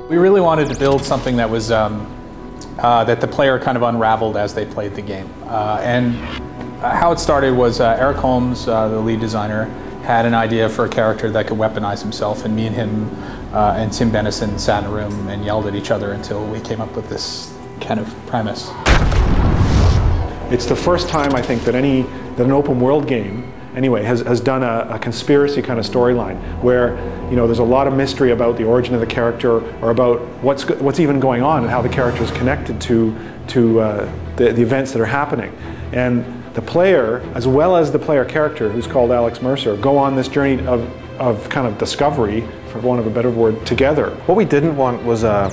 We really wanted to build something that was that the player kind of unraveled as they played the game. And how it started was Eric Holmes, the lead designer, had an idea for a character that could weaponize himself, and me and him and Tim Benison sat in a room and yelled at each other until we came up with this kind of premise. It's the first time, I think, that an open world game anyway has done a conspiracy kind of storyline where, you know, there's a lot of mystery about the origin of the character, or about what's even going on and how the character is connected to the events that are happening. And the player, as well as the player character, who's called Alex Mёrser, go on this journey of kind of discovery, for want of a better word, together. What we didn't want was a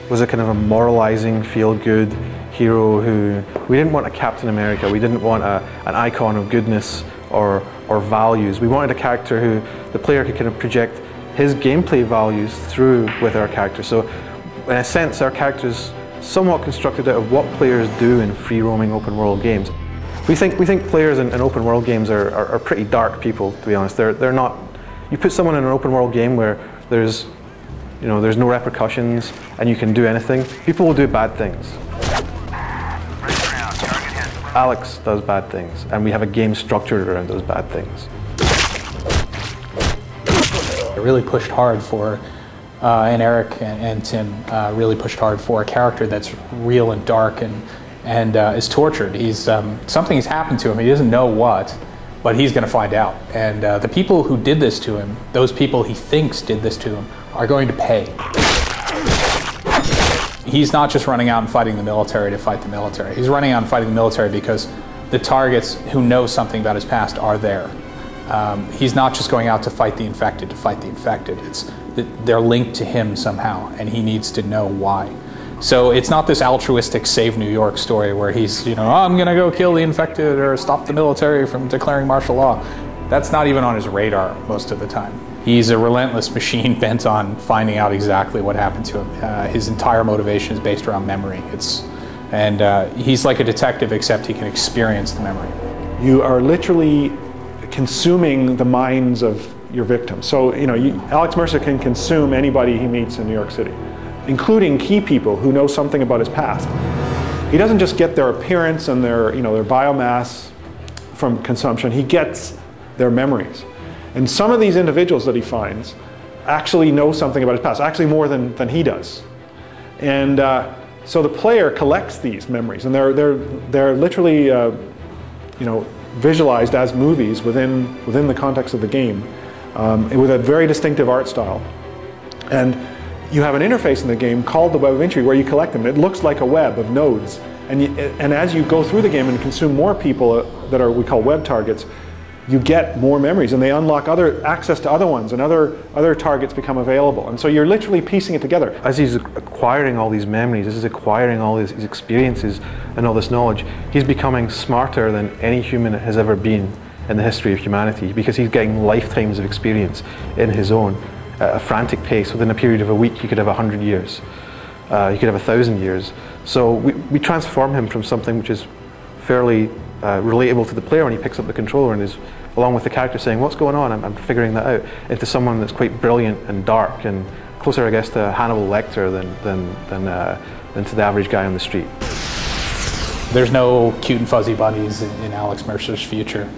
kind of a moralizing, feel-good hero we didn't want a Captain America. We didn't want an icon of goodness or values. We wanted a character who the player could kind of project his gameplay values through with our character. So in a sense, our character is somewhat constructed out of what players do in free-roaming open-world games. We think players in open-world games are pretty dark people, to be honest. They're not. You put someone in an open-world game where there's no repercussions and you can do anything, people will do bad things. Alex does bad things, and we have a game structured around those bad things. I really pushed hard for, and Eric and Tim really pushed hard for a character that's real and dark and is tortured. Something has happened to him. He doesn't know what, but he's going to find out. And the people who did this to him, those people he thinks did this to him, are going to pay. He's not just running out and fighting the military to fight the military. He's running out and fighting the military because the targets who know something about his past are there. He's not just going out to fight the infected to fight the infected. They're linked to him somehow, and he needs to know why. So it's not this altruistic Save New York story where he's, oh, I'm going to go kill the infected or stop the military from declaring martial law. That's not even on his radar most of the time. He's a relentless machine bent on finding out exactly what happened to him. His entire motivation is based around memory. He's like a detective, except he can experience the memory. You are literally consuming the minds of your victims. So, Alex Mёrser can consume anybody he meets in New York City, including key people who know something about his past. He doesn't just get their appearance and their biomass from consumption, he gets their memories. And some of these individuals that he finds actually know something about his past, actually more than he does. And so the player collects these memories, and they're literally visualized as movies within the context of the game, with a very distinctive art style. And you have an interface in the game called the Web of Entry where you collect them. It looks like a web of nodes. And as you go through the game and consume more people that we call web targets, you get more memories, and they unlock access to other ones, and other targets become available. And so you're literally piecing it together. As he's acquiring all these memories, as he's acquiring all these experiences and all this knowledge, he's becoming smarter than any human has ever been in the history of humanity, because he's getting lifetimes of experience in his own. At a frantic pace, within a period of a week, you could have 100 years. You could have 1,000 years. So we transform him from something which is fairly relatable to the player when he picks up the controller and is, along with the character, saying, what's going on? I'm figuring that out, into someone that's quite brilliant and dark, and closer, I guess, to Hannibal Lecter than to the average guy on the street. There's no cute and fuzzy bunnies in Alex Mёrser's future.